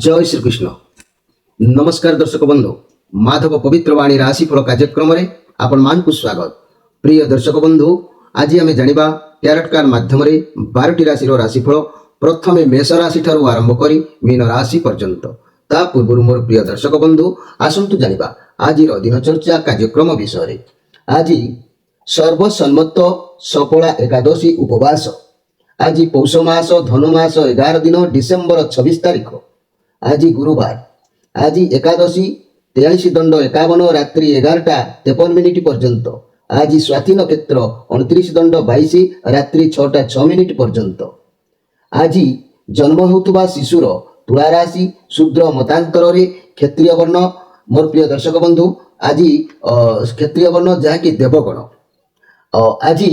जय श्रीकृष्ण। नमस्कार दर्शक बंधु, माधव पवित्र वाणी राशिफल कार्यक्रम में आपण मानकु स्वागत। प्रिय दर्शक बंधु, आज आम जानिबा टैरोट कार्ड माध्यम 12टी राशि राशिफल प्रथम मेष राशि ठारू आरंभ करी मीन राशि पर्यंत। ता पूर्व मोर प्रिय दर्शक बंधु आसंतु जानिबा आज दिनचर्या कार्यक्रम विषय। आज सर्वसम्मत सफला एकादशी उपवास। आज पौष मास धनुमास 11 दिन डिसेम्बर 26 तारीख। आज गुरुवार। आज एकादशी 43 दंड 51 रात्रि 11:53 पर्यंत। आज स्वाति नक्षत्र 29 दंड 22 रात्रि 6:06 पर्यंत। आज जन्म होता शिशुर तुला राशि शूद्र मतांतर क्षत्रिय वर्ण। मोर प्रिय दर्शक बंधु, आज क्षत्रिय वर्ण जहाँकि देवगण। आज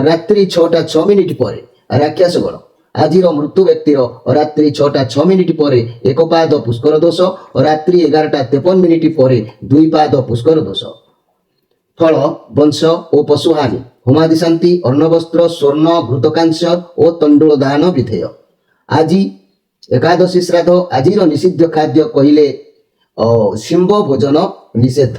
रात्रि 6:06 पर राक्षस गण। आज मृत्यु व्यक्तिर रात्रि 6:06 पर एक पाद पुष्कर दोष, रात्रि 11:53 पर 2 पाद पुष्कर दोष। फल वंश और पशुहानि, होमादि शांति, अर्णवस्त्र, स्वर्ण, घृतकांश और तंडुल दान विधेय। आज एकादशी श्राद्ध। आज निषिद्ध खाद्य कहले शिंब भोजन निषेध।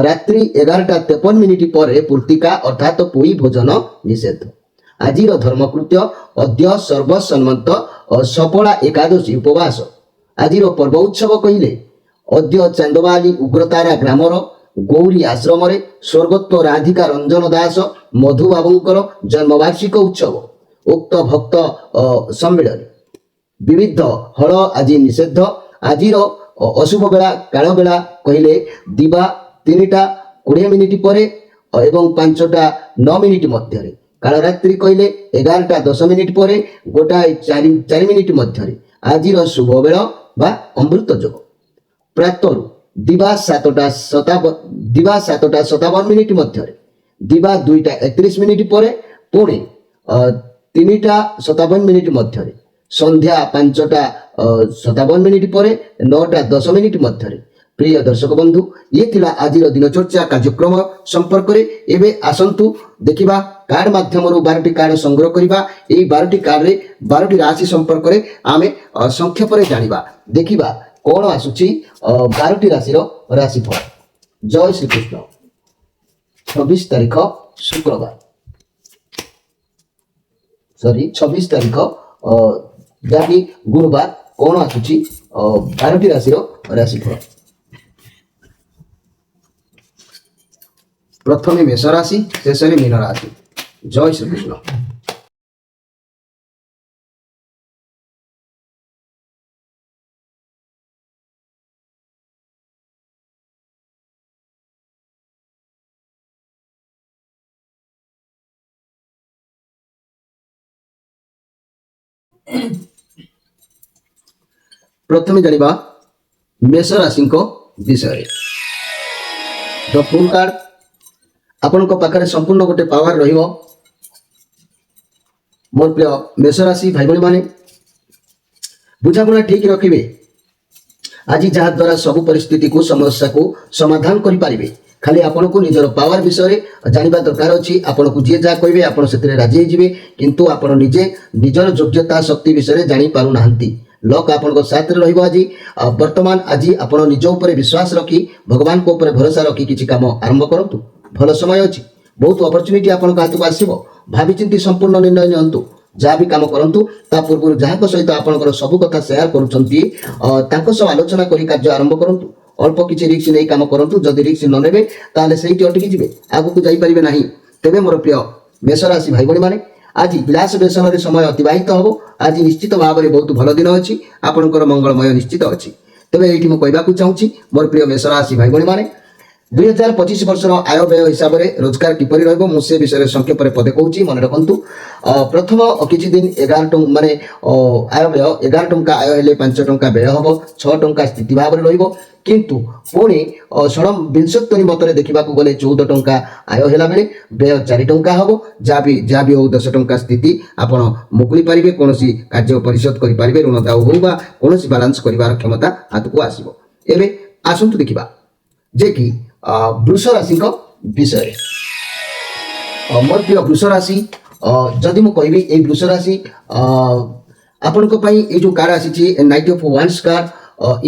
रात्रि 11:53 पर पूर्तिका अर्थात पोई भोजन निषेध। आज धर्मकृत्य अद्य सर्वसम्मत सफला एकादशी उपवास। आज पर्व उत्सव कहले अद्य चांदवाली उग्रतारा ग्रामर गौरी आश्रम स्वर्गत्व राधिका रंजन दास मधुबाबूंकर जन्मवार्षिक उत्सव। उक्त भक्त सम्मेलन। विविध हल आज निषेध। आज अशुभ बेला काल बेला कहले दिवा 3:20 पर एवं 5:09 मध्य। काल रात्रि कहले 11:10 पर 1:04 मध्य। आज शुभ बेला बा अमृत योग। प्रातरु दिवा 7:57 मध्य। दिवा 2:31 पर पुणे 3:57 मध्य। संध्या 5:57 पर 9:10 मध्य। प्रिय दर्शक बंधु, ये थिला आज दिनचर्या कार्यक्रम संपर्क में। एवं आसंतु देखिबा कार्ड माध्यम 12टी कार्ड संग्रह करिबा। एई 12टी कार्ड रे 12टी राशि संपर्क में आमे संक्षेप रे जानिबा। देखिबा कोन आसुची 12टी राशि राशिफल। जय श्री कृष्ण। 26 तारीख शुक्रवार, 26 तारीख जाकी गुरुवार। कोन आसुची 12टी राशि राशिफल। प्रथम मेष राशि, शेष मीन राशि। जय श्री कृष्ण। प्रथम जानिबा मेष राशि विषय। द फुल कार्ड आपण पाखे संपूर्ण गोटे पावर रहिबो। मोर प्रिय मेष राशि भाई भाई माने बुझाबुझा ठीक रखिबे। आज जहाँ द्वारा सब परिस्थिति को समस्या को समाधान करि पारिबे। खाली आपण को निजर पावर विषय जानिबा दरकार अछि। आपण को जे जा कहबे आपण सेतरे राजी हे जिवे, किंतु आपण निजे निजर योग्यता शक्ति विषय जानि पारु नाहंती। लक आपण को साथ रे रहिबो। आज वर्तमान आज आपण निज ऊपर विश्वास रखी भगवान को ऊपर भरोसा रखी किछि काम आरंभ करंतु। भल समय अच्छी, बहुत अपॉर्चुनिटी आपन हाथ को आसो। भावी चिंती संपूर्ण निर्णय नियंतु। जहाँ भी काम करंतु ता पूर्व जहाँ सहित आपनकर सब कथा शेयर करुछंती तांको सब आलोचना करी कार्य आरंभ करंतु। अल्प किछि रिस्क नै काम करंतु। जदि रिस्क न नेबे ताले सेहिटी अटकी जिवे, आगु को जाई परिबे नाही। तेबे मोर प्रिय मेष राशि भाई बणी माने आज विलास व्यसन रे समय अतिबाहित हबो। आज निश्चित भाव में बहुत भल दिन अछि। आपनकर मंगलमय निश्चित अछि। तेबे एठी म कहबाकू चाहूची मोर प्रिय मेष राशि भाई बणी माने 2025 वर्ष आय व्यय हिसाब से रोजगार किपरि रहबो मुझे विषय संक्षेप में पदे कहूँ। मन रखु प्रथम किछि दिन 11 टଙ୍କା माने आय व्यय 11 टଙ୍କା आय हेले 5 टଙ୍କା व्यय हम 6 टଙ୍କା स्थिति भाव में रहिबो। किंतु पुणी षण विंशोत्तरी मतरे देखा गले 14 टଙ୍କା आय होला बेले व्यय 4 टଙ୍କା हम। जहाँ भी हो 10 टଙ୍କା स्थिति आपण मुकुली पारिबे। कौन कार्य परिशोध करि पारिबे। ऋण दाउ हो बा कौन बालांस करिवार क्षमता हाथ को आसीबो। एबे आसंतु देखिबा जे कि वृष राशि विषय। मोर प्रिय वृष राशि जदि मु कहबी ए वृष राशि ଆପଣଙ୍କ ପାଇଁ ଏଇ ଯୋଉ କାର୍ଡ ଆସିଛି ନାଇଟ୍ ଅଫ୍ ୱାନ୍ସ କାର୍ଡ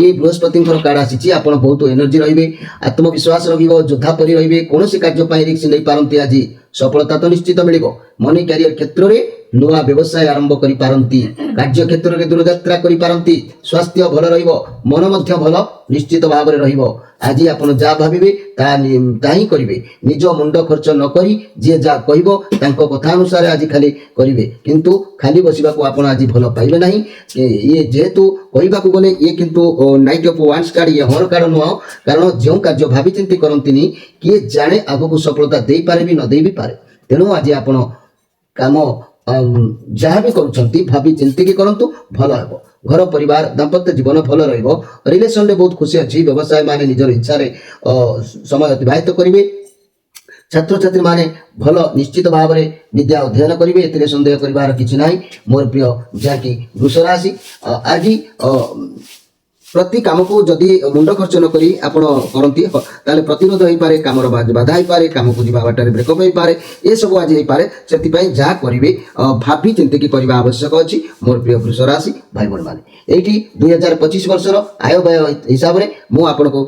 ଏ ବୃହସ୍ପତିଙ୍କର କାର୍ଡ ଆସିଛି। ଆପଣ ବହୁତ ଏନର୍ଜି ରହିବେ, ଆତ୍ମବିଶ୍ୱାସ ରହିବ, ଯୋଦ୍ଧା ପରି ରହିବେ। କୌଣସି କାର୍ଯ୍ୟ ପାଇଁ ରିସ୍କ ନେଇପାରନ୍ତି। ଆଜି ସଫଳତା ତ ନିଶ୍ଚିତ ମିଳିବ। ମନି କ୍ୟାରିୟର କ୍ଷେତ୍ରରେ ନୂଆ ବ୍ୟବସାୟ ଆରମ୍ଭ କରିପାରନ୍ତି, କାର୍ଯ୍ୟ କ୍ଷେତ୍ରରେ ଦୂରଯାତ୍ରା କରିପାରନ୍ତି। ସ୍ୱାସ୍ଥ୍ୟ ଭଲ ରହିବ, ମନ ମଧ୍ୟ ଭଲ ନିଶ୍ଚିତ ଭାବରେ ରହିବ। ଆଜି ଆପଣ ଯାହା ଭାବିବେ ତାହା ହିଁ କରିବେ। ନିଜ ମୁଣ୍ଡ ଖର୍ଚ୍ଚ ନ କରି ଯିଏ ଯାହା କହିବ ତାଙ୍କ କଥା ଅନୁସାରେ ଆଜି ଖାଲି କରିବେ, କିନ୍ତୁ ଖାଲି ବସିବାକୁ ଆପଣ ଆଜି ଭଲ ପାଇବେ ନାହିଁ। ଇଏ ଯେହେତୁ କହିବାକୁ ଗଲେ ଇଏ କିନ୍ତୁ ନାଇଟ୍ ଅଫ୍ ୱାନ୍ସ କାର୍ଡ, ଇଏ ହର କାର୍ଡ ନୁହଁ। କାରଣ ଯେଉଁ କାର୍ଯ୍ୟ ଭାବିଚିନ୍ତି କରନ୍ତିନି, କିଏ ଜାଣେ ଆଗକୁ ସଫଳତା ଦେଇପାରେ ବି ନ ଦେଇ ବି ପାରେ। ତେଣୁ ଆଜି ଆପଣ କାମ ଯାହା ବି କରୁଛନ୍ତି ଭାବି ଚିନ୍ତିକି କରନ୍ତୁ, ଭଲ ହେବ। ଘର ପରିବାର ଦାମ୍ପତ୍ୟ ଜୀବନ ଭଲ ରହିବ। ରିଲେସନରେ ବହୁତ ଖୁସି ଅଛି। ବ୍ୟବସାୟ ମାନେ ନିଜର ଇଚ୍ଛାରେ ସମୟ ଅତିବାହିତ କରିବେ। ଛାତ୍ରଛାତ୍ରୀ ମାନେ ଭଲ ନିଶ୍ଚିତ ଭାବରେ ବିଦ୍ୟା ଅଧ୍ୟୟନ କରିବେ, ଏଥିରେ ସନ୍ଦେହ କରିବାର କିଛି ନାହିଁ। ମୋର ପ୍ରିୟ ଯାହାକି ବୃଷ ରାଶି, ଆଜି ପ୍ରତି କାମକୁ ଯଦି ମୁଣ୍ଡ ଖର୍ଚ୍ଚ ନ କରି ଆପଣ କରନ୍ତି ତାହେଲେ ପ୍ରତିରୋଧ ହେଇପାରେ, କାମର ବାଧା ହେଇପାରେ, କାମକୁ ଯିବା ବାଟରେ ବ୍ରେକଅପ୍ ହେଇପାରେ, ଏସବୁ ଆଜି ହେଇପାରେ। ସେଥିପାଇଁ ଯାହା କରିବେ ଭାବି ଚିନ୍ତିକି କରିବା ଆବଶ୍ୟକ ଅଛି। ମୋର ପ୍ରିୟ ବୃଷ ରାଶି ଭାଇ ଭଉଣୀମାନେ, ଏଇଠି 2025 ବର୍ଷର ଆୟ ବ୍ୟୟ ହିସାବରେ ମୁଁ ଆପଣଙ୍କୁ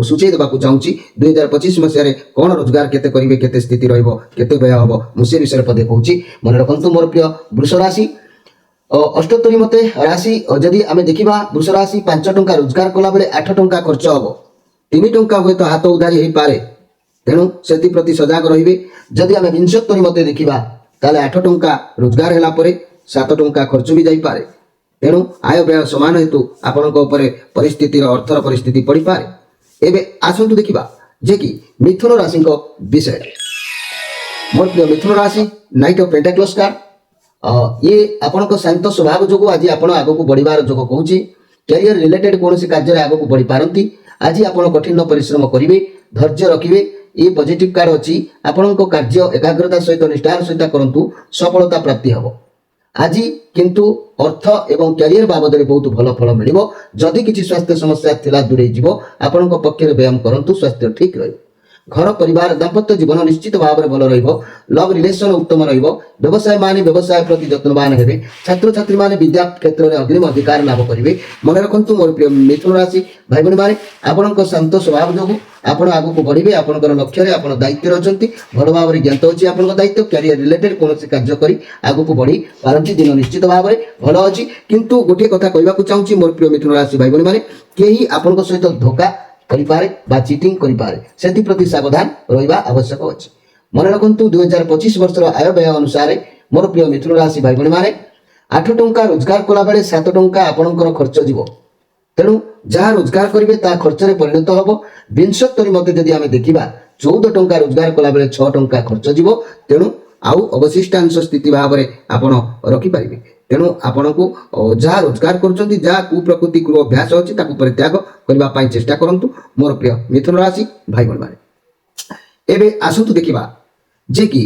ସୂଚେଇ ଦେବାକୁ ଚାହୁଁଛି 2025 ମସିହାରେ କ'ଣ ରୋଜଗାର କେତେ କରିବେ, କେତେ ସ୍ଥିତି ରହିବ, କେତେ ବ୍ୟୟ ହେବ, ମୁଁ ସେ ବିଷୟରେ ପଦେ କହୁଛି। ମନେ ରଖନ୍ତୁ ମୋର ପ୍ରିୟ ବୃଷ ରାଶି, ଅଷ୍ଟୋତ୍ତରୀ ମତେ ରାଶି ଯଦି ଆମେ ଦେଖିବା, ବୃଷ ରାଶି 5 ଟଙ୍କା ରୋଜଗାର କଲା ବେଳେ 8 ଟଙ୍କା ଖର୍ଚ୍ଚ ହେବ। 3 ଟଙ୍କା ହୁଏତ ହାତ ଉଧାରି ହେଇପାରେ, ତେଣୁ ସେଥିପ୍ରତି ସଜାଗ ରହିବେ। ଯଦି ଆମେ ବିଂଶୋତ୍ତରୀ ମତେ ଦେଖିବା ତାହେଲେ 8 ଟଙ୍କା ରୋଜଗାର ହେଲା ପରେ 7 ଟଙ୍କା ଖର୍ଚ୍ଚ ବି ଯାଇପାରେ। ତେଣୁ ଆୟ ବ୍ୟୟ ସମାନ ହେତୁ ଆପଣଙ୍କ ଉପରେ ପରିସ୍ଥିତିର ଅର୍ଥର ପରିସ୍ଥିତି ପଡ଼ିପାରେ। ଏବେ ଆସନ୍ତୁ ଦେଖିବା ଯେ କି ମିଥୁନ ରାଶିଙ୍କ ବିଷୟରେ। ମୋର ପ୍ରିୟ ମିଥୁନ ରାଶି, ନାଇଟ୍ ଅଫ୍ ପେଣ୍ଟାକ୍ଲସ୍ କାର୍ଡ, ଇଏ ଆପଣଙ୍କ ଶାନ୍ତ ସ୍ୱଭାବ ଯୋଗୁଁ ଆଜି ଆପଣ ଆଗକୁ ବଢ଼ିବାର ଯୋଗ କହୁଛି। କ୍ୟାରିୟର ରିଲେଟେଡ୍ କୌଣସି କାର୍ଯ୍ୟରେ ଆଗକୁ ବଢ଼ିପାରନ୍ତି। ଆଜି ଆପଣ କଠିନ ପରିଶ୍ରମ କରିବେ, ଧୈର୍ଯ୍ୟ ରଖିବେ। ଏ ପଜିଟିଭ କାର୍ଡ ଅଛି। ଆପଣଙ୍କ କାର୍ଯ୍ୟ ଏକାଗ୍ରତା ସହିତ ନିଷ୍ଠାର ସହିତ କରନ୍ତୁ, ସଫଳତା ପ୍ରାପ୍ତି ହେବ। ଆଜି କିନ୍ତୁ ଅର୍ଥ ଏବଂ କ୍ୟାରିୟର ବାବଦରେ ବହୁତ ଭଲ ଫଳ ମିଳିବ। ଯଦି କିଛି ସ୍ୱାସ୍ଥ୍ୟ ସମସ୍ୟା ଥିଲା ଦୂରେଇ ଯିବ। ଆପଣଙ୍କ ପକ୍ଷରେ ବ୍ୟାୟାମ କରନ୍ତୁ, ସ୍ୱାସ୍ଥ୍ୟ ଠିକ୍ ରହିବ। ଘର ପରିବାର ଦାମ୍ପତ୍ୟ ଜୀବନ ନିଶ୍ଚିତ ଭାବରେ ଭଲ ରହିବ। ଲଭ୍ ରିଲେସନ ଉତ୍ତମ ରହିବ। ବ୍ୟବସାୟ ମାନେ ବ୍ୟବସାୟ ପ୍ରତି ଯତ୍ନବାନ ହେବେ। ଛାତ୍ରଛାତ୍ରୀ ମାନେ ବିଦ୍ୟା କ୍ଷେତ୍ରରେ ଅଗ୍ରିମ ଅଧିକାର ଲାଭ କରିବେ। ମନେ ରଖନ୍ତୁ ମୋର ପ୍ରିୟ ମିଥୁନ ରାଶି ଭାଇ ଭଉଣୀ ମାନେ, ଆପଣଙ୍କ ଶାନ୍ତ ସ୍ୱଭାବ ଯୋଗୁଁ ଆପଣ ଆଗକୁ ବଢ଼ିବେ। ଆପଣଙ୍କର ଲକ୍ଷ୍ୟରେ ଆପଣ ଦାୟିତ୍ୱରେ ଅଛନ୍ତି, ଭଲ ଭାବରେ ଜ୍ଞାତ ଅଛି ଆପଣଙ୍କ ଦାୟିତ୍ୱ। କ୍ୟାରିୟର ରିଲେଟେଡ୍ କୌଣସି କାର୍ଯ୍ୟ କରି ଆଗକୁ ବଢ଼ି ପାରନ୍ତି। ଦିନ ନିଶ୍ଚିତ ଭାବରେ ଭଲ ଅଛି। କିନ୍ତୁ ଗୋଟିଏ କଥା କହିବାକୁ ଚାହୁଁଛି ମୋର ପ୍ରିୟ ମିଥୁନ ରାଶି ଭାଇ ଭଉଣୀ ମାନେ, କେହି ଆପଣଙ୍କ ସହିତ ଧୋକା କରିପାରେ ବା ଚିଟିଂ କରିପାରେ, ସେଥିପ୍ରତି ସାବଧାନ ରହିବା ଆବଶ୍ୟକ ଅଛି। ମନେ ରଖନ୍ତୁ 2025 ବର୍ଷର ଆୟ ବ୍ୟୟ ଅନୁସାରେ ମୋର ପ୍ରିୟ ମିଥୁନ ରାଶି ଭାଇ ଭଉଣୀ ମାନେ, 8 ଟଙ୍କା ରୋଜଗାର କଲା ବେଳେ 7 ଟଙ୍କା ଆପଣଙ୍କର ଖର୍ଚ୍ଚ ଯିବ। ତେଣୁ ଯାହା ରୋଜଗାର କରିବେ ତାହା ଖର୍ଚ୍ଚରେ ପରିଣତ ହେବ। ବିଂଶୋତ୍ତରୀ ମତେ ଯଦି ଆମେ ଦେଖିବା, 14 ଟଙ୍କା ରୋଜଗାର କଲା ବେଳେ 6 ଟଙ୍କା ଖର୍ଚ୍ଚ ଯିବ। ତେଣୁ ଆଉ ଅବଶିଷ୍ଟାଂଶ ସ୍ଥିତି ଭାବରେ ଆପଣ ରଖିପାରିବେ। ତେଣୁ ଆପଣଙ୍କୁ ଯାହା ରୋଜଗାର କରୁଛନ୍ତି, ଯାହା କୁପ୍ରକୃତି କୁ ଅଭ୍ୟାସ ଅଛି ତାକୁ ପରିତ୍ୟାଗ କରିବା ପାଇଁ ଚେଷ୍ଟା କରନ୍ତୁ ମୋର ପ୍ରିୟ ମିଥୁନ ରାଶି ଭାଇ ଭଉଣୀ ମାନେ। ଏବେ ଆସନ୍ତୁ ଦେଖିବା ଯେ କି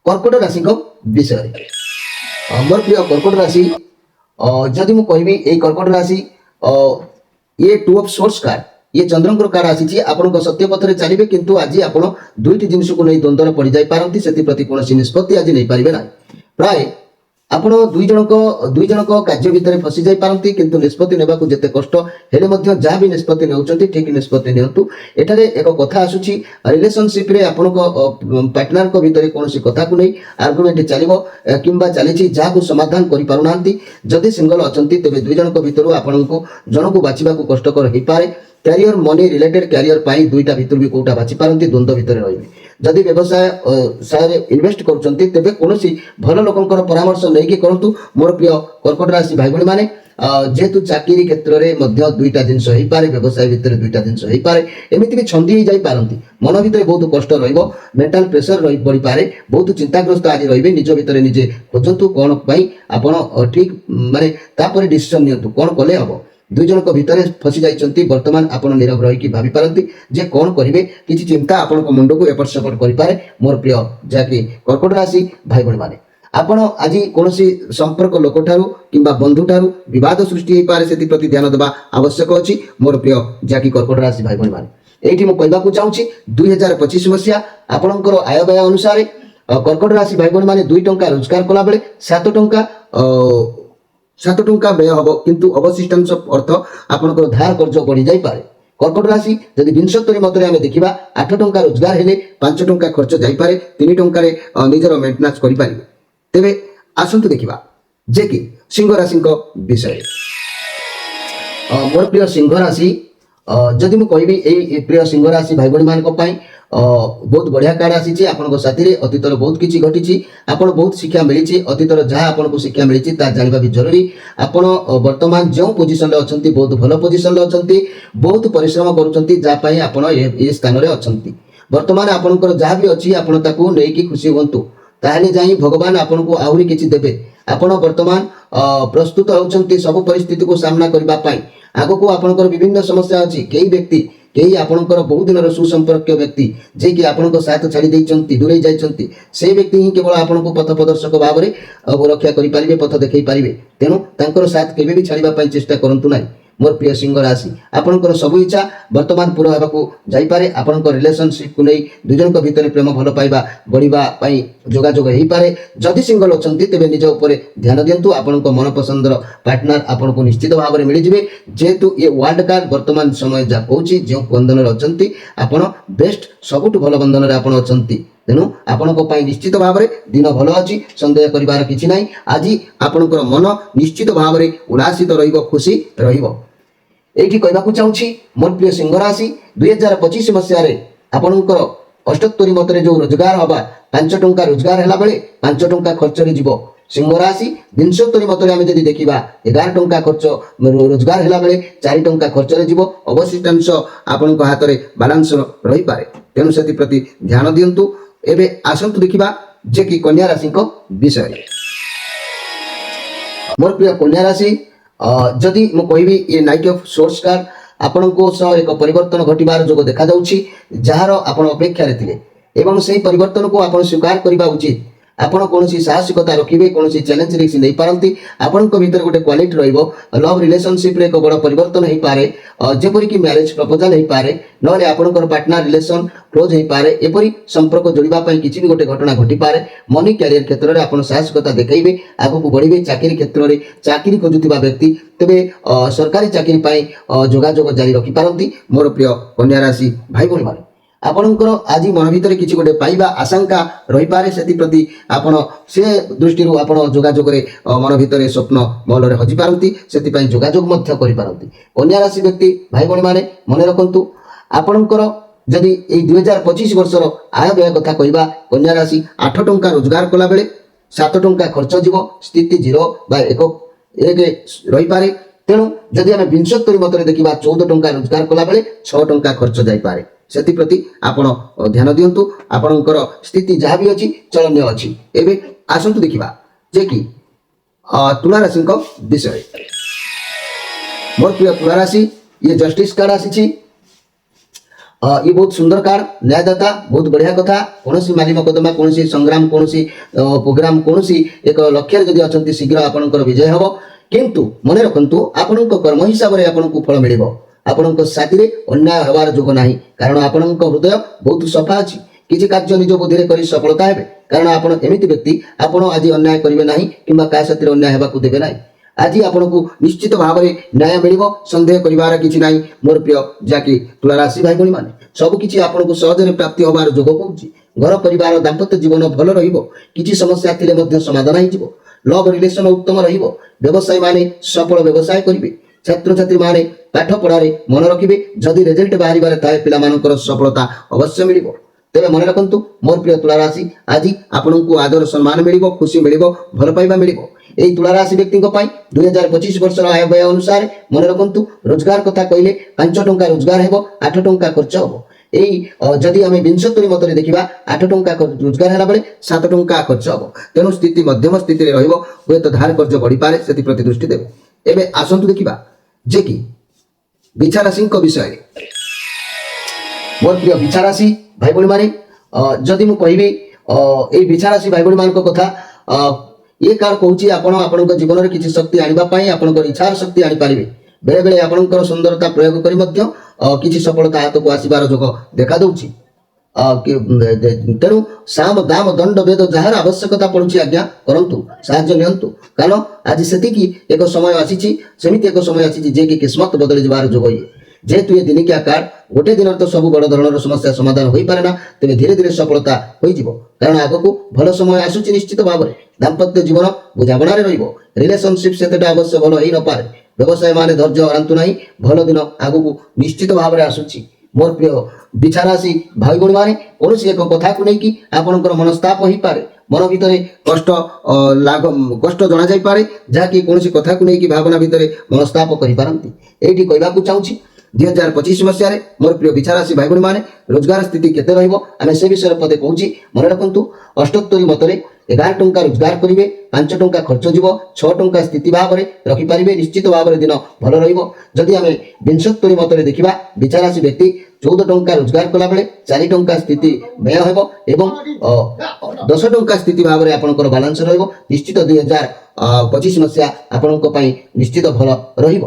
କର୍କଟ ରାଶିଙ୍କ ବିଷୟରେ। ମୋର ପ୍ରିୟ କର୍କଟ ରାଶି, ଯଦି ମୁଁ କହିବି ଏଇ କର୍କଟ ରାଶି, ଇଏ 2 ଅଫ୍ ସୋର୍ସ କାର୍ଡ, ଇଏ ଚନ୍ଦ୍ରଙ୍କର କାର୍ଡ ଆସିଛି। ଆପଣଙ୍କ ସତ୍ୟ ପଥରେ ଚାଲିବେ, କିନ୍ତୁ ଆଜି ଆପଣ ଦୁଇଟି ଜିନିଷକୁ ନେଇ ଦ୍ୱନ୍ଦ୍ୱରେ ପଡ଼ିଯାଇପାରନ୍ତି। ସେଥିପ୍ରତି କୌଣସି ନିଷ୍ପତ୍ତି ଆଜି ନେଇପାରିବେ ନାହିଁ। ପ୍ରାୟ ଆପଣ ଦୁଇ ଜଣଙ୍କ କାର୍ଯ୍ୟ ଭିତରେ ଫସି ଯାଇପାରନ୍ତି, କିନ୍ତୁ ନିଷ୍ପତ୍ତି ନେବାକୁ ଯେତେ କଷ୍ଟ ହେଲେ ମଧ୍ୟ ଯାହା ବି ନିଷ୍ପତ୍ତି ନେଉଛନ୍ତି ଠିକ୍ ନିଷ୍ପତ୍ତି ନିଅନ୍ତୁ। ଏଠାରେ ଏକ କଥା ଆସୁଛି, ରିଲେସନସିପ୍ରେ ଆପଣଙ୍କ ପାର୍ଟନରଙ୍କ ଭିତରେ କୌଣସି କଥାକୁ ନେଇ ଆର୍ଗୁମେଣ୍ଟ ଚାଲିବ କିମ୍ବା ଚାଲିଛି, ଯାହାକୁ ସମାଧାନ କରିପାରୁନାହାନ୍ତି। ଯଦି ସିଙ୍ଗଲ ଅଛନ୍ତି ତେବେ ଦୁଇ ଜଣଙ୍କ ଭିତରୁ ଆପଣଙ୍କୁ ଜଣକୁ ବାଛିବାକୁ କଷ୍ଟକର ହେଇପାରେ। କ୍ୟାରିୟର ମନି ରିଲେଟେଡ୍ କ୍ୟାରିୟର ପାଇଁ ଦୁଇଟା ଭିତରୁ ବି କୋଉଟା ବାଛି ପାରନ୍ତି, ଦ୍ୱନ୍ଦ୍ୱ ଭିତରେ ରହିବେ। ଯଦି ବ୍ୟବସାୟରେ ଇନଭେଷ୍ଟ କରୁଛନ୍ତି ତେବେ କୌଣସି ଭଲ ଲୋକଙ୍କର ପରାମର୍ଶ ନେଇକି କରନ୍ତୁ ମୋର ପ୍ରିୟ କର୍କଟ ରାଶି ଭାଇ ଭଉଣୀ ମାନେ। ଯେହେତୁ ଚାକିରି କ୍ଷେତ୍ରରେ ମଧ୍ୟ ଦୁଇଟା ଜିନିଷ ହେଇପାରେ, ବ୍ୟବସାୟ ଭିତରେ ଦୁଇଟା ଜିନିଷ ହେଇପାରେ, ଏମିତି ବି ଛନ୍ଦି ହେଇଯାଇ ପାରନ୍ତି। ମନ ଭିତରେ ବହୁତ କଷ୍ଟ ରହିବ, ମେଣ୍ଟାଲ ପ୍ରେସର ରହି ପଡ଼ିପାରେ, ବହୁତ ଚିନ୍ତାଗ୍ରସ୍ତ ଆଜି ରହିବେ। ନିଜ ଭିତରେ ନିଜେ ଖୋଜନ୍ତୁ କ'ଣ ପାଇଁ ଆପଣ ଠିକ୍ ମାନେ ତାପରେ ଡିସିସନ ନିଅନ୍ତୁ, କ'ଣ କଲେ ହେବ। ଦୁଇ ଜଣଙ୍କ ଭିତରେ ଫସି ଯାଇଛନ୍ତି, ବର୍ତ୍ତମାନ ଆପଣ ନୀରବ ରହିକି ଭାବି ପାରନ୍ତି ଯେ କ'ଣ କରିବେ। କିଛି ଚିନ୍ତା ଆପଣଙ୍କ ମୁଣ୍ଡକୁ ଏପଟ ସେପଟ କରିପାରେ ମୋର ପ୍ରିୟ ଯାହାକି କର୍କଟ ରାଶି ଭାଇ ଭଉଣୀ ମାନେ। ଆପଣ ଆଜି କୌଣସି ସମ୍ପର୍କ ଲୋକଠାରୁ କିମ୍ବା ବନ୍ଧୁଠାରୁ ବିବାଦ ସୃଷ୍ଟି ହେଇପାରେ, ସେଥିପ୍ରତି ଧ୍ୟାନ ଦେବା ଆବଶ୍ୟକ ଅଛି ମୋର ପ୍ରିୟ ଯାହାକି କର୍କଟ ରାଶି ଭାଇ ଭଉଣୀ ମାନେ। ଏଇଠି ମୁଁ କହିବାକୁ ଚାହୁଁଛି 2025 ମସିହା ଆପଣଙ୍କର ଆୟ ବ୍ୟୟ ଅନୁସାରେ କର୍କଟ ରାଶି ଭାଇ ଭଉଣୀ ମାନେ 2 ଟଙ୍କା ରୋଜଗାର କଲା ବେଳେ 7 ଟଙ୍କା सात टंका व्यय हम किंतु अवशिष्टांश अर्थ आपंकर धार कर्ज बढ़ी जापे। कर्कट राशि जदि 72 मतरे आम देखा 8 टंका रोजगार हेले 5 टंका खर्च जापे 3 टंकार निजर मेन्टेनान्स करेंगे। तेरे आसतु देखा जे कि सिंह राशि विषय। मोर प्रिय सिंह राशि जदि मुझे कहि प्रिय सिंह राशि भाई भाई मान बहुत बढ़िया कार्ड आसी आपन साथी अतीतर बहुत किसी घटी आपन बहुत शिक्षा मिली अतीतर जहाँ आपको शिक्षा मिली जानवा भी जरूरी। आपन वर्तमान जो पोजिशन अच्छा बहुत भल पोजिशन अच्छा बहुत परिश्रम कर स्थान में अच्छा वर्तमान आपंकर जहाँ भी अच्छी आपन ताकू नहीं खुशी हूँ ताहले जाई भगवान आपन को आहुरी किछि देबे। आपण वर्तमान प्रस्तुत होउछंती सब परिस्थिति को सामना करबा पाई आगो को आपनकर विभिन्न समस्या अछि। कई व्यक्ति कई आपनकर बहुत दिन सुसंपर्क व्यक्ति जे कि आपनको साथ छाड़ी दैछंती दूरे जाइछंती से व्यक्ति ही केवल आपनको पथ प्रदर्शक भाव में रक्षा करि पारिबे पथ देखै पारिबे। तेनु तांकर साथ केबे भी छाड़िबा पाई चेष्टा करंतु नाही। मोर प्रिय सिंह राशि आपनकर सब इच्छा वर्तमान पूरा होबाकू जाइपारे। आपनकर रिलेशनशिप को नहीं दुजन को भीतर प्रेम भल पाइबा बढ़िबा पाई जोगाजोग होई पारे। जदि सिंगल अछंती तेबे निज ऊपर ध्यान दियंतु आपनको मन पसंदर पार्टनर आपनको निश्चित भाव में मिल जिवे। जेतु ये वर्ल्ड कार्ड वर्तमान समय जा कहूची जो बंधन अछंती आपण बेस्ट सबुठ भल बंधन रे आपण अछंती। तेणु आपनको पाई निश्चित भाव में दिन भल अछि संदेह करिवार किछि नाही। आज आपनकर मन निश्चित भाव में उल्लासित रहिबो खुशी रहिबो। एठी कहबाकू चाहूछि मोर प्रिय सिंह राशि 2025 मसीह रे आपनकर 78 मतरे जो रोजगार हबा 5 टंका रोजगार हैला बेले 5 टंका खर्च रे जीवो। सिंह राशि 72 मतरे आमे जदि देखिबा 11 टंका खर्च रोजगार हैला बेले 4 टंका खर्च रे जीवो। अवशिष्टांश आपनक हाथ रे बैलेंस रही पारे। तेनु सेति प्रति ध्यान दियंतु। एबे आसंतु देखिबा जे कि कन्या राशि को विषय। मोर प्रिय कन्या राशि जदि मु कहबी ये नाइट ऑफ सोर्स कार्ड आपण को सह एक परिवर्तन घटिबार जोग देखा जाउछि जहार आपण अपेक्षा रे थिले एवं सेही परिवर्तन को आपण स्वीकार करिबा उचित। आपण कोनोसी साहसिकता रखिबे कोनोसी चैलेंज रिस्क नै पारंती आपण को भीतर गोटे क्वालिटी रहइबो। लव रिलेशनशिप रे एक बड़ परिवर्तन होई पारे जेपरि कि मैरिज प्रपोजल होई पारे नले आपणकर पार्टनर रिलेशन क्लोज होई पारे एपरि संपर्क जोड़िबा पई किछि भी गोटे घटना घटी पारे। मनी कैरियर क्षेत्र रे आपण साहसिकता देखाइबे आगो को बढ़िबे। चाकरी क्षेत्र रे चाकरी खोजुतिबा व्यक्ति तेबे सरकारी चाकरी पई जोगाजोग जारी रखि पारंती। मोर प्रिय कन्या राशि भाई भौणी माने आपणकर आज मन भितर किछि गोटे पाइबा आशंका रही पारे सेति प्रति आपण से दृष्टि आपण जोगाजोग रे मन भितर स्वप्न मल रे हजि पारंती सेति पई जोगाजोग मध्य करि पारंती। कन्या राशि व्यक्ति भाई भौणी माने मन रखंतु आपणकर जदि ए 2025 वर्षर आय व्यय कथा कहबा कन्या राशि 8 टंका रोजगार कला बेले 7 टंका खर्च जीवो स्थिति 0 बा 1 रही पारे। तेणु जदि आम 72 मतरे देखा 14 टंका रोजगार कला बेले 6 टंका खर्च जाई पारे। सेति प्रति आपण ध्यान दियंतु। आपणकर स्थिति जहाँ भी अच्छी चलनीय अच्छी। एबे आसंतु देखिबा जे कि तुला राशि को विषय। मोर प्रिय तुला राशि ये जस्टिस कार्ड आसी ये बहुत सुंदर कार्ड न्यायदाता बहुत बढ़िया कथा। कौन माली मकदमा कौन संग्राम कौन प्रोग्राम कौन एक लक्ष्य जदि अच्छा शीघ्र आपणकर विजय हम किंतु मन रखंतु आपण कर्म हिसाब से आपको फल मिल आपण साथी अन्याय हबार जोग नाही कारण आपण हृदय बहुत सफा अच्छी किसी कार्य निज बुद्धि कर सफलता है कारण आपण एमती व्यक्ति आपण आज अन्याय करेंगे ना कि साथी अन्याय होगा देवे ना। आज आपको निश्चित भाव में न्याय मिल सन्देह करार कि ना। मोर प्रिय जहाँकि तुला राशि भाई भाई माने सबकि आपको सहज प्राप्ति हबार जोग कौच घर परिवार दाम्पत्य जीवन भल रही समस्या थी समाधान हो लव रिलेशन उत्तम व्यवसायी माने सफल व्यवसाय करेंगे। छात्र छात्री माने पाठ पढ़ारे मन रखिबे जदि रिजल्ट बाहर थाए पिला मानकर सफलता अवश्य मिल। तेरे मन रखंतु मोर प्रिय तुला राशि आज आपको आदर सम्मान मिल खुशी मिल भल पाइबा मिल। यही तुला राशि व्यक्ति 2025 वर्ष आय व्यय अनुसार मन रखंतु रोजगार कथा कहले 5 टंका रोजगार हेबो 8 टंका खर्च हेबो। यही जदि आम 72 मतरे देखा 8 टंका रोजगार है बेले 7 टंका खर्च हम। तेणु स्थिति मध्यम स्थिति हुए तो धार कर्ज बढ़ी पारे से प्रति दृष्टि देवे। एबे आसंतु देखिबा जे कि बिछा राशि विषय। मोर प्रिय बिछा राशि भाई भाई माने जदि मु कहबी ए बिछा राशि भाई भाई मान कथा ये कार्ड कहूँ आपण जीवन में किसी शक्ति आने आपण इच्छार शक्ति आनी पारे। बेले बेले आपणकर सुंदरता प्रयोग कर किसी सफलता हाथ को आसबार जोग देखा दूची। ତେଣୁ ସାମ ଦାମ ଦଣ୍ଡ ବେଦ ଯାହାର ଆବଶ୍ୟକତା ପଡୁଛି ଆଜ୍ଞା କରନ୍ତୁ, ସାହାଯ୍ୟ ନିଅନ୍ତୁ। କାରଣ ଆଜି ସେତିକି ଏକ ସମୟ ଆସିଛି, ସେମିତି ଏକ ସମୟ ଆସିଛି ଯିଏକି କିସ୍ମତ ବଦଳି ଯିବାର ଯୋଗ ଇଏ। ଯେହେତୁ ଏ ଦିନିକିଆ କାର୍ଡ, ଗୋଟେ ଦିନରେ ତ ସବୁ ବଡ଼ ଧରଣର ସମସ୍ୟା ସମାଧାନ ହୋଇପାରେ ନା, ତେବେ ଧୀରେ ଧୀରେ ସଫଳତା ହୋଇଯିବ। କାରଣ ଆଗକୁ ଭଲ ସମୟ ଆସୁଛି ନିଶ୍ଚିତ ଭାବରେ। ଦାମ୍ପତ୍ୟ ଜୀବନ ବୁଝାମଣାରେ ରହିବ। ରିଲେସନସିପ୍ ସେତେଟା ଅବଶ୍ୟ ଭଲ ହେଇନପାରେ। ବ୍ୟବସାୟ ମାନେ ଧୈର୍ଯ୍ୟ ହରାନ୍ତୁ ନାହିଁ, ଭଲ ଦିନ ଆଗକୁ ନିଶ୍ଚିତ ଭାବରେ ଆସୁଛି। ମୋର ପ୍ରିୟ ବିଛା ରାଶି ଭାଇ ଭଉଣୀ ମାନେ, କୌଣସି ଏକ କଥାକୁ ନେଇକି ଆପଣଙ୍କର ମନସ୍ତାପ ହୋଇପାରେ। ମନ ଭିତରେ କଷ୍ଟ ଜଣାଯାଇପାରେ, ଯାହାକି କୌଣସି କଥାକୁ ନେଇକି ଭାବନା ଭିତରେ ମନସ୍ତାପ କରିପାରନ୍ତି। ଏଇଠି କହିବାକୁ ଚାହୁଁଛି 2025 ମସିହାରେ ମୋର ପ୍ରିୟ ବିଛା ରାଶି ଭାଇ ଭଉଣୀ ମାନେ, ରୋଜଗାର ସ୍ଥିତି କେତେ ରହିବ ଆମେ ସେ ବିଷୟରେ ପଦେ କହୁଛି, ମନେ ରଖନ୍ତୁ। ଅଷ୍ଟୋତ୍ତରୀ ମତରେ 11 ଟଙ୍କା ରୋଜଗାର କରିବେ, 5 ଟଙ୍କା ଖର୍ଚ୍ଚ ଯିବ, 6 ଟଙ୍କା ସ୍ଥିତି ଭାବରେ ରଖିପାରିବେ। ନିଶ୍ଚିତ ଭାବରେ ଦିନ ଭଲ ରହିବ। ଯଦି ଆମେ ବିଂଶୋତ୍ତରୀ ମତରେ ଦେଖିବା, ବିଛା ରାଶି ବ୍ୟକ୍ତି 14 ଟଙ୍କା ରୋଜଗାର କଲାବେଳେ 4 ଟଙ୍କା ସ୍ଥିତି ବ୍ୟୟ ହେବ ଏବଂ 10 ଟଙ୍କା ସ୍ଥିତି ଭାବରେ ଆପଣଙ୍କର ବାଲାନ୍ସ ରହିବ। ନିଶ୍ଚିତ 2025 ମସିହା ଆପଣଙ୍କ ପାଇଁ ନିଶ୍ଚିତ ଭଲ ରହିବ।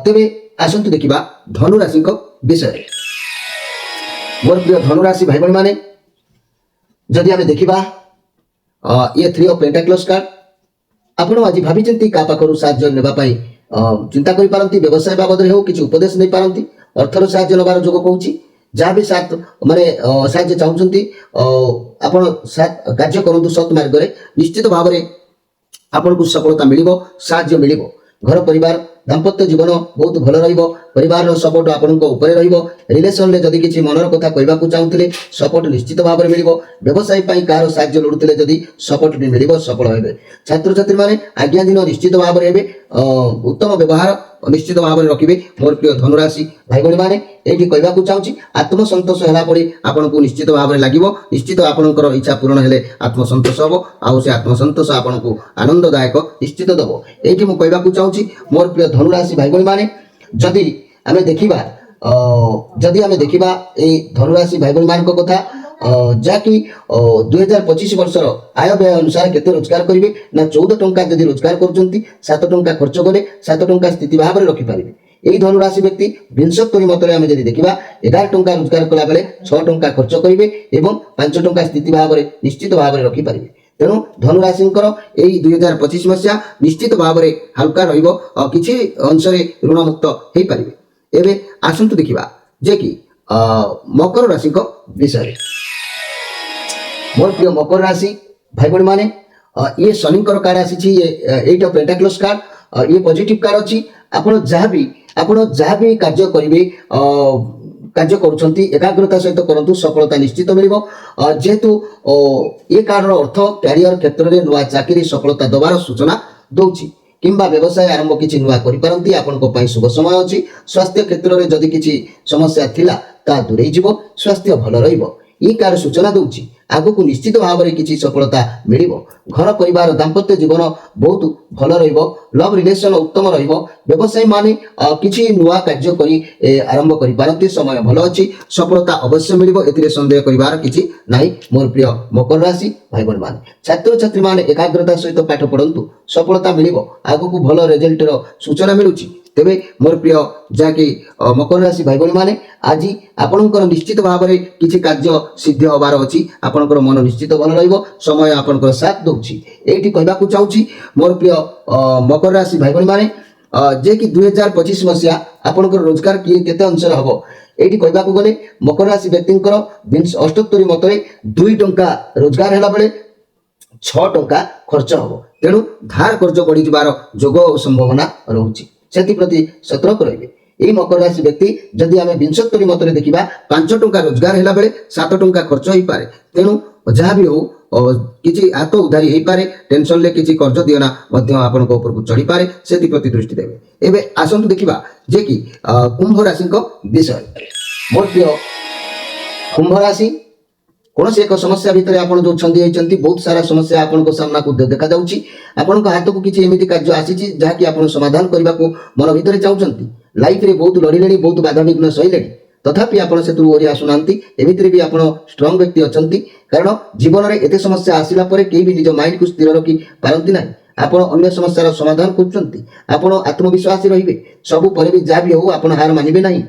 ତେବେ ଆସନ୍ତୁ ଦେଖିବା ଧନୁ ରାଶିଙ୍କ ବିଷୟରେ। ମୋର ପ୍ରିୟ ଧନୁ ରାଶି ଭାଇ ଭଉଣୀ ମାନେ, ଯଦି ଆମେ ଦେଖିବା ଇଏ 3 ଅଫ୍ ପେଣ୍ଟାକ୍ଲସ୍ କାର୍ଡ, ଆପଣ ଆଜି ଭାବିଛନ୍ତି କାହା ପାଖରୁ ସାହାଯ୍ୟ ନେବା ପାଇଁ ଚିନ୍ତା କରିପାରନ୍ତି। ବ୍ୟବସାୟ ବାବଦରେ ହେଉ କିଛି ଉପଦେଶ ନେଇପାରନ୍ତି। ଅର୍ଥର ସାହାଯ୍ୟ ନେବାର ଯୋଗ କହୁଛି। ଯାହା ବି ସାହାଯ୍ୟ ଚାହୁଁଛନ୍ତି ଆପଣ କାର୍ଯ୍ୟ କରନ୍ତୁ ସତ୍ ମାର୍ଗରେ। ନିଶ୍ଚିତ ଭାବରେ ଆପଣଙ୍କୁ ସଫଳତା ମିଳିବ, ସାହାଯ୍ୟ ମିଳିବ। ଘର ପରିବାର ଦାମ୍ପତ୍ୟ ଜୀବନ ବହୁତ ଭଲ ରହିବ। ପରିବାରର ସପୋର୍ଟ ଆପଣଙ୍କ ଉପରେ ରହିବ। ରିଲେସନରେ ଯଦି କିଛି ମନର କଥା କହିବାକୁ ଚାହୁଁଥିଲେ ସପୋର୍ଟ ନିଶ୍ଚିତ ଭାବରେ ମିଳିବ। ବ୍ୟବସାୟ ପାଇଁ କାହାର ସାହାଯ୍ୟ ଲୋଡୁଥିଲେ ଯଦି ସପୋର୍ଟ ବି ମିଳିବ, ସଫଳ ହେବେ। ଛାତ୍ରଛାତ୍ରୀମାନେ ଆଜ୍ଞା ଦିନ ନିଶ୍ଚିତ ଭାବରେ ହେବେ। ଉତ୍ତମ ବ୍ୟବହାର ନିଶ୍ଚିତ ଭାବରେ ରଖିବେ। ମୋର ପ୍ରିୟ ଧନୁରାଶି ଭାଇ ଭଉଣୀ ମାନେ, ଏଇଠି କହିବାକୁ ଚାହୁଁଛି ଆତ୍ମସନ୍ତୋଷ ହେଲା ପରେ ଆପଣଙ୍କୁ ନିଶ୍ଚିତ ଭାବରେ ଲାଗିବ। ନିଶ୍ଚିତ ଆପଣଙ୍କର ଇଚ୍ଛା ପୂରଣ ହେଲେ ଆତ୍ମସନ୍ତୋଷ ହେବ, ଆଉ ସେ ଆତ୍ମସନ୍ତୋଷ ଆପଣଙ୍କୁ ଆନନ୍ଦଦାୟକ ନିଶ୍ଚିତ ଦେବ। ଏଇଠି ମୁଁ କହିବାକୁ ଚାହୁଁଛି ମୋର ପ୍ରିୟ ଧନୁରାଶି ଭାଇ ଭଉଣୀ ମାନେ, ଯଦି ଆମେ ଦେଖିବା ଏଇ ଧନୁରାଶି ଭାଇ ଭଉଣୀ ମାନଙ୍କ କଥା, ଯାହାକି 2025 ବର୍ଷର ଆୟ ବ୍ୟୟ ଅନୁସାରେ କେତେ ରୋଜଗାର କରିବେ ନା 14 ଟଙ୍କା ଯଦି ରୋଜଗାର କରୁଛନ୍ତି 7 ଟଙ୍କା ଖର୍ଚ୍ଚ କଲେ 7 ଟଙ୍କା ସ୍ଥିତି ଭାବରେ ରଖିପାରିବେ। এই ধনুরাশি ব্যক্তি বিংশোত্তরী মতরে আমি যদি দেখিবা 11 টঙ্কা রোজগার কলা বেলে 6 টঙ্কা খরচ করিবে এবং 5 টঙ্কা স্থিতি ভাବରେ নিশ্চিତ ଭାବରେ ରଖିପାରିବେ। ତେଣୁ ଧନୁରାଶିଙ୍କର ଏଇ 2025 ମସିହା ନିଶ୍ଚିତ ଭାବରେ ହାଲକା ରହିବ, କିଛି ଅଂଶରେ ଋଣମୁକ୍ତ ହେଇପାରିବେ। ଏବେ ଆସନ୍ତୁ ଦେଖିବା ଯେ କି ମକର ରାଶିଙ୍କ ବିଷୟରେ। ମୋର ପ୍ରିୟ ମକର ରାଶି ଭାଇ ଭଉଣୀ ମାନେ, ଇଏ ଶନିଙ୍କର କାର୍ଡ ଆସିଛି, ଇଏ 8 ଅଫ୍ ପେଣ୍ଟାକ୍ଲସ୍ କାର୍ଡ, ଇଏ ପଜିଟିଭ କାର୍ଡ ଅଛି। ଆପଣ ଯାହାବି କାର୍ଯ୍ୟ କରିବେ, କାର୍ଯ୍ୟ କରୁଛନ୍ତି ଏକାଗ୍ରତା ସହିତ କରନ୍ତୁ, ସଫଳତା ନିଶ୍ଚିତ ମିଳିବ। ଯେହେତୁ ଏ କାର୍ଡର ଅର୍ଥ କ୍ୟାରିୟର କ୍ଷେତ୍ରରେ ନୂଆ ଚାକିରି ସଫଳତା ଦେବାର ସୂଚନା ଦଉଛି, କିମ୍ବା ବ୍ୟବସାୟ ଆରମ୍ଭ କିଛି ନୂଆ କରିପାରନ୍ତି। ଆପଣଙ୍କ ପାଇଁ ଶୁଭ ସମୟ ଅଛି। ସ୍ୱାସ୍ଥ୍ୟ କ୍ଷେତ୍ରରେ ଯଦି କିଛି ସମସ୍ୟା ଥିଲା ତାହା ଦୂରେଇ ଯିବ, ସ୍ୱାସ୍ଥ୍ୟ ଭଲ ରହିବ। এই କାର୍ଡ ସୂଚନା ଦଉଛି ଆଗକୁ ନିଶ୍ଚିତ ଭାବରେ କିଛି ସଫଳତା ମିଳିବ। ଘର ପରିବାର ଦାମ୍ପତ୍ୟ ଜୀବନ ବହୁତ ଭଲ ରହିବ। ଲଭ୍ ରିଲେସନ ଉତ୍ତମ ରହିବ। ବ୍ୟବସାୟୀ ମାନେ କିଛି ନୂଆ କାର୍ଯ୍ୟ କରି ଆରମ୍ଭ କରିପାରନ୍ତି, ସମୟ ଭଲ ଅଛି। ସଫଳତା ଅବଶ୍ୟ ମିଳିବ, ଏଥିରେ ସନ୍ଦେହ କରିବାର କିଛି ନାହିଁ। ମୋର ପ୍ରିୟ ମକର ରାଶି ଭାଇ ଭଉଣୀ ମାନେ, ଛାତ୍ରଛାତ୍ରୀ ମାନେ ଏକାଗ୍ରତା ସହିତ ପାଠ ପଢନ୍ତୁ, ସଫଳତା ମିଳିବ। ଆଗକୁ ଭଲ ରେଜଲ୍ଟର ସୂଚନା ମିଳୁଛି। ତେବେ ମୋର ପ୍ରିୟ ଯାହାକି ମକର ରାଶି ଭାଇ ଭଉଣୀ ମାନେ, ଆଜି ଆପଣଙ୍କର ନିଶ୍ଚିତ ଭାବରେ କିଛି କାର୍ଯ୍ୟ ସିଦ୍ଧ ହେବାର ଅଛି। ଆପଣଙ୍କର ମନ ନିଶ୍ଚିତ ଭଲ ରହିବ, ସମୟ ଆପଣଙ୍କର ସାଥ ଦଉଛି। ଏଇଠି କହିବାକୁ ଚାହୁଁଛି ମୋର ପ୍ରିୟ ମକର ରାଶି ଭାଇ ଭଉଣୀ ମାନେ, ଯେ କି 2025 ମସିହା ଆପଣଙ୍କର ରୋଜଗାର କେତେ ଅଂଶରେ ହେବ। ଏଇଠି କହିବାକୁ ଗଲେ ମକର ରାଶି ବ୍ୟକ୍ତିଙ୍କର 78 ମତରେ 2 ଟଙ୍କା ରୋଜଗାର ହେଲା ବେଳେ 6 ଟଙ୍କା ଖର୍ଚ୍ଚ ହେବ। ତେଣୁ ଧାର କର୍ଜ ବଢ଼ିଯିବାର ଯୋଗ ଓ ସମ୍ଭାବନା ରହୁଛି, ସେଥିପ୍ରତି ସତର୍କ ରହିବେ। এই মকর রাশি ব্যক্তি যদি আমি 72 মতরে দেখিবা 5 টঙ্কা রোজগার হেলা বেলে 7 টঙ্কা খরচ হইপারে। তেণু যাহা বি হও কিছু হাত উধারি হইপারে, টেনশনলে কিছু কর্জ দিওনা মধ্য আপনার উপরକୁ চড়িপারে, ସେଥିପ୍ରତି ଦୃଷ୍ଟି ଦେବେ। ଏବେ ଆସନ୍ତୁ ଦେଖିବା ଯେ କି କୁମ୍ଭ ରାଶିଙ୍କ ବିଷୟ। ମୋର ପ୍ରିୟ କୁମ୍ଭ ରାଶି, କୌଣସି ଏକ ସମସ୍ୟା ଭିତରେ ଆପଣ ଯୋଉ ଛନ୍ଦି ହେଇଛନ୍ତି, ବହୁତ ସାରା ସମସ୍ୟା ଆପଣଙ୍କ ସାମ୍ନାକୁ ଦେଖାଯାଉଛି। ଆପଣଙ୍କ ହାତକୁ କିଛି ଏମିତି କାର୍ଯ୍ୟ ଆସିଛି ଯାହାକି ଆପଣ ସମାଧାନ କରିବାକୁ ମନ ଭିତରେ ଚାହୁଁଛନ୍ତି। ଲାଇଫରେ ବହୁତ ଲଢ଼ିଲେଣି, ବହୁତ ବାଧାବିଘ୍ନ ସହିଲେଣି, ତଥାପି ଆପଣ ସେଥିରୁ ଓରି ଆସୁନାହାନ୍ତି। ଏମିତିରେ ବି ଆପଣ ଷ୍ଟ୍ରଙ୍ଗ ବ୍ୟକ୍ତି ଅଛନ୍ତି, କାରଣ ଜୀବନରେ ଏତେ ସମସ୍ୟା ଆସିଲା ପରେ କେହି ବି ନିଜ ମାଇଣ୍ଡକୁ ସ୍ଥିର ରଖି ପାରନ୍ତି ନାହିଁ। ଆପଣ ଅନ୍ୟ ସମସ୍ୟାର ସମାଧାନ କରୁଛନ୍ତି। ଆପଣ ଆତ୍ମବିଶ୍ୱାସୀ ରହିବେ। ସବୁ ପରେ ବି ଯାହା ବି ହଉ ଆପଣ ହାର ମାନିବେ ନାହିଁ।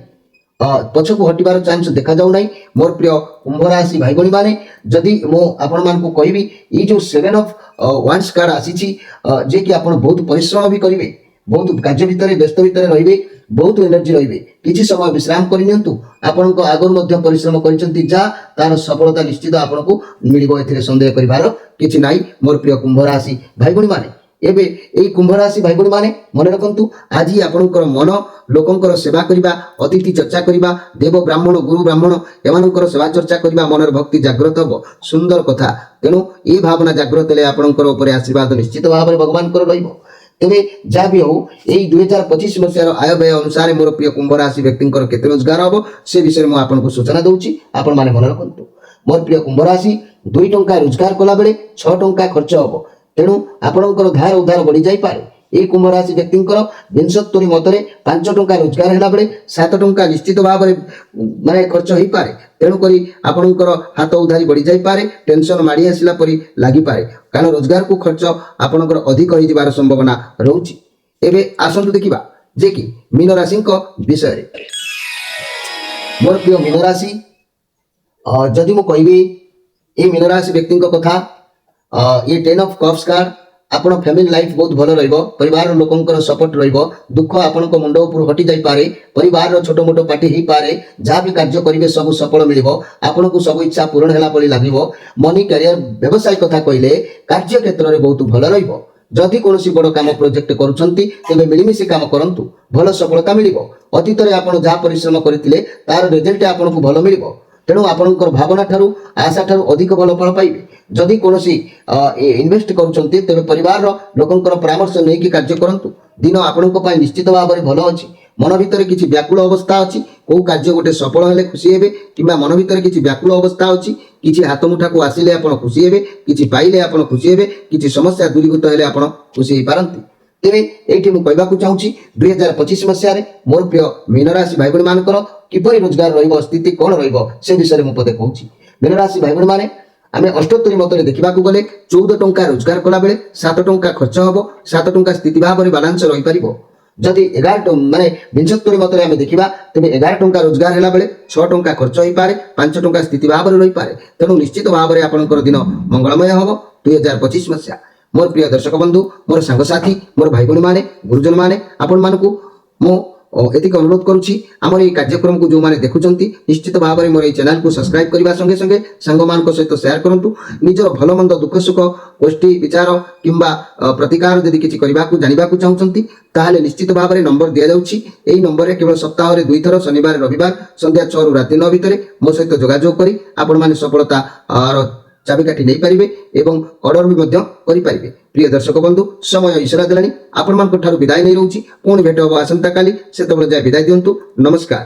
ପଛକୁ ହଟିବାର ଚାନ୍ସ ଦେଖାଯାଉ ନାହିଁ। ମୋର ପ୍ରିୟ କୁମ୍ଭ ରାଶି ଭାଇ ଭଉଣୀ ମାନେ, ଯଦି ମୁଁ ଆପଣମାନଙ୍କୁ କହିବି ଏଇ ଯେଉଁ 7 ଅଫ୍ ୱାନ୍ସ କାର୍ଡ ଆସିଛି, ଯିଏକି ଆପଣ ବହୁତ ପରିଶ୍ରମ ବି କରିବେ, ବହୁତ କାର୍ଯ୍ୟ ଭିତରେ ବ୍ୟସ୍ତ ଭିତରେ ରହିବେ, ବହୁତ ଏନର୍ଜି ରହିବେ, କିଛି ସମୟ ବିଶ୍ରାମ କରିନିଅନ୍ତୁ। ଆପଣଙ୍କ ଆଗରୁ ମଧ୍ୟ ପରିଶ୍ରମ କରିଛନ୍ତି ଯାହା, ତାର ସଫଳତା ନିଶ୍ଚିତ ଆପଣଙ୍କୁ ମିଳିବ, ଏଥିରେ ସନ୍ଦେହ କରିବାର କିଛି ନାହିଁ। ମୋର ପ୍ରିୟ କୁମ୍ଭ ରାଶି ଭାଇ ଭଉଣୀ ମାନେ, ଏବେ ଏଇ କୁମ୍ଭ ରାଶି ଭାଇ ଭଉଣୀ ମାନେ ମନେ ରଖନ୍ତୁ, ଆଜି ଆପଣଙ୍କର ମନ ଲୋକଙ୍କର ସେବା କରିବା, ଅତିଥି ଚର୍ଚ୍ଚା କରିବା, ଦେବ ବ୍ରାହ୍ମଣ ଗୁରୁ ବ୍ରାହ୍ମଣ ଏମାନଙ୍କର ସେବା ଚର୍ଚ୍ଚା କରିବା, ମନର ଭକ୍ତି ଜାଗ୍ରତ ହେବ। ସୁନ୍ଦର କଥା। ତେଣୁ ଏ ଭାବନା ଜାଗ୍ରତ ହେଲେ ଆପଣଙ୍କର ଉପରେ ଆଶୀର୍ବାଦ ନିଶ୍ଚିତ ଭାବରେ ଭଗବାନଙ୍କର ରହିବ। ତେବେ ଯାହା ବି ହଉ, ଏଇ 2025 ମସିହାର ଆୟ ବ୍ୟୟ ଅନୁସାରେ ମୋର ପ୍ରିୟ କୁମ୍ଭ ରାଶି ବ୍ୟକ୍ତିଙ୍କର କେତେ ରୋଜଗାର ହେବ ସେ ବିଷୟରେ ମୁଁ ଆପଣଙ୍କୁ ସୂଚନା ଦେଉଛି, ଆପଣମାନେ ମନେ ରଖନ୍ତୁ। ମୋର ପ୍ରିୟ କୁମ୍ଭ ରାଶି, 2 ଟଙ୍କା ରୋଜଗାର କଲାବେଳେ 6 ଟଙ୍କା ଖର୍ଚ୍ଚ ହେବ। ତେଣୁ ଆପଣଙ୍କର ଧାର ଉଧାର ବଢି ଯାଇପାରେ। এই কুম্ভ রাশি ব্যক্তিଙ୍କର ବିଂଶୋତ୍ତରୀ ମତରେ 5 ଟଙ୍କା ରୋଜଗାର ହେଲା ବେଳେ 7 ଟଙ୍କା ନିଶ୍ଚିତ ଭାବରେ ଖର୍ଚ୍ଚ ହୋଇପାରେ। ତେଣୁକରି ଆପଣଙ୍କର ହାତ ଉଧାରି ବଢି ଯାଇପାରେ, ଟେନସନ ମାଡ଼ି ଆସିଲା ପରି ଲାଗିପାରେ, କାରଣ ରୋଜଗାରକୁ ଖର୍ଚ୍ଚ ଆପଣଙ୍କର ଅଧିକ ହୋଇଯିବାର ସମ୍ଭାବନା ରହୁଛି। ଏବେ ଆସନ୍ତୁ ଦେଖିବା ଯେ କି ମୀନ ରାଶିଙ୍କ ବିଷୟରେ। ମୋର ପ୍ରିୟ ମୀନ ରାଶି, ଯଦି ମୁଁ କହିବି এই মীন রাশি ব্যক্তিଙ୍କ କଥା, ये 10 ଅଫ୍ କପ୍ସ କାର୍ଡ, ଆପଣ ଫ୍ୟାମିଲି ଲାଇଫ ବହୁତ ଭଲ ରହିବ, ପରିବାରର ଲୋକଙ୍କର ସପୋର୍ଟ ରହିବ, ଦୁଃଖ ଆପଣଙ୍କ ମୁଣ୍ଡ ଉପରୁ ହଟି ଯାଇପାରେ, ପରିବାରର ଛୋଟ ମୋଟ ପାର୍ଟି ହେଇପାରେ, ଯାହା ବି କାର୍ଯ୍ୟ କରିବେ ସବୁ ସଫଳ ମିଳିବ, ଆପଣଙ୍କୁ ସବୁ ଇଚ୍ଛା ପୂରଣ ହେଲା ପରି ଲାଗିବ। ମନି କ୍ୟାରିୟର ବ୍ୟବସାୟ କଥା କହିଲେ କାର୍ଯ୍ୟ କ୍ଷେତ୍ରରେ ବହୁତ ଭଲ ରହିବ। ଯଦି କୌଣସି ବଡ଼ କାମ ପ୍ରୋଜେକ୍ଟ କରୁଛନ୍ତି ତେବେ ମିଳିମିଶି କାମ କରନ୍ତୁ, ଭଲ ସଫଳତା ମିଳିବ। ଅତୀତରେ ଆପଣ ଯାହା ପରିଶ୍ରମ କରିଥିଲେ ତାର ରେଜଲ୍ଟ ଆପଣଙ୍କୁ ଭଲ ମିଳିବ। ତେଣୁ ଆପଣଙ୍କର ଭାବନା ଠାରୁ ଆଶା ଠାରୁ ଅଧିକ ଭଲ ଫଳ ପାଇବେ। ଯଦି କୌଣସି ଇନଭେଷ୍ଟ କରୁଛନ୍ତି ତେବେ ପରିବାରର ଲୋକଙ୍କର ପରାମର୍ଶ ନେଇକି କାର୍ଯ୍ୟ କରନ୍ତୁ। ଦିନ ଆପଣଙ୍କ ପାଇଁ ନିଶ୍ଚିତ ଭାବରେ ଭଲ ଅଛି। ମନ ଭିତରେ କିଛି ବ୍ୟାକୁଳ ଅବସ୍ଥା ଅଛି, କେଉଁ କାର୍ଯ୍ୟ ଗୋଟେ ସଫଳ ହେଲେ ଖୁସି ହେବେ, କିମ୍ବା ମନ ଭିତରେ କିଛି ବ୍ୟାକୁଳ ଅବସ୍ଥା ଅଛି, କିଛି ହାତ ମୁଠାକୁ ଆସିଲେ ଆପଣ ଖୁସି ହେବେ, କିଛି ପାଇଲେ ଆପଣ ଖୁସି ହେବେ, କିଛି ସମସ୍ୟା ଦୂରୀଭୂତ ହେଲେ ଆପଣ ଖୁସି ହେଇପାରନ୍ତି। ତେବେ ଏଇଠି ମୁଁ କହିବାକୁ ଚାହୁଁଛି 2025 ମସିହାରେ ମୋର ପ୍ରିୟ ମୀନ ରାଶି ଭାଇ ଭଉଣୀ ମାନଙ୍କର କିପରି ରୋଜଗାର ରହିବ, ସ୍ଥିତି କ'ଣ ରହିବ ସେ ବିଷୟରେ ମୁଁ ପଦେ କହୁଛି। ମୀନ ରାଶି ଭାଇ ଭଉଣୀ ମାନେ, ଆମେ ଅଷ୍ଟୋତ୍ତରୀ ମତରେ ଦେଖିବାକୁ ଗଲେ 14 ଟଙ୍କା ରୋଜଗାର କଲାବେଳେ 7 ଟଙ୍କା ଖର୍ଚ୍ଚ ହେବ, 7 ଟଙ୍କା ସ୍ଥିତି ଭାବରେ ବାଲାନ୍ସ ରହିପାରିବ। ଯଦି 20 ମତରେ ଆମେ ଦେଖିବା ତେବେ 11 ଟଙ୍କା ରୋଜଗାର ହେଲା ବେଳେ 6 ଟଙ୍କା ଖର୍ଚ୍ଚ ହୋଇପାରେ, 5 ଟଙ୍କା ସ୍ଥିତି ଭାବରେ ରହିପାରେ। ତେଣୁ ନିଶ୍ଚିତ ଭାବରେ ଆପଣଙ୍କର ଦିନ ମଙ୍ଗଳମୟ ହେବ 2025 ମସିହା। ମୋର ପ୍ରିୟ ଦର୍ଶକ ବନ୍ଧୁ, ମୋର ସାଙ୍ଗସାଥି, ମୋର ଭାଇ ଭଉଣୀ ମାନେ, ଗୁରୁଜନ ମାନେ, ଆପଣମାନଙ୍କୁ ମୁଁ ଏତିକି ଅନୁରୋଧ କରୁଛି, ଆମର এই କାର୍ଯ୍ୟକ୍ରମକୁ ଯେଉଁମାନେ ଦେଖୁଛନ୍ତି ନିଶ୍ଚିତ ଭାବରେ ମୋର এই ଚ୍ୟାନେଲକୁ ସବସ୍କ୍ରାଇବ କରିବା ସଙ୍ଗେ ସଙ୍ଗେ ସାଙ୍ଗମାନଙ୍କ ସହିତ ସେୟାର କରନ୍ତୁ। ନିଜର ଭଲ ମନ୍ଦ ଦୁଃଖ ସୁଖ ଗୋଷ୍ଠୀ ବିଚାର କିମ୍ବା ପ୍ରତିକାର ଯଦି କିଛି କରିବାକୁ ଜାଣିବାକୁ ଚାହୁଁଛନ୍ତି ତାହେଲେ ନିଶ୍ଚିତ ଭାବରେ ନମ୍ବର ଦିଆଯାଉଛି। ଏହି ନମ୍ବରରେ କେବଳ ସପ୍ତାହରେ 2 ଥର ଶନିବାର ରବିବାର ସନ୍ଧ୍ୟା 6ରୁ ରାତି 9 ଭିତରେ ମୋ ସହିତ ଯୋଗାଯୋଗ କରି ଆପଣମାନେ ସଫଳତାର ଚାବିକାଠି ନେଇପାରିବେ ଏବଂ ଅର୍ଡର ବି ମଧ୍ୟ କରିପାରିବେ। ପ୍ରିୟ ଦର୍ଶକ ବନ୍ଧୁ, ସମୟ ଇଶାରା ଦେଲାଣି, ଆପଣମାନଙ୍କ ଠାରୁ ବିଦାୟ ନେଇ ରହୁଛି। ପୁଣି ଭେଟ ହେବ ଆସନ୍ତାକାଲି, ସେତେବେଳେ ଯାଏ ବିଦାୟ ଦିଅନ୍ତୁ। ନମସ୍କାର।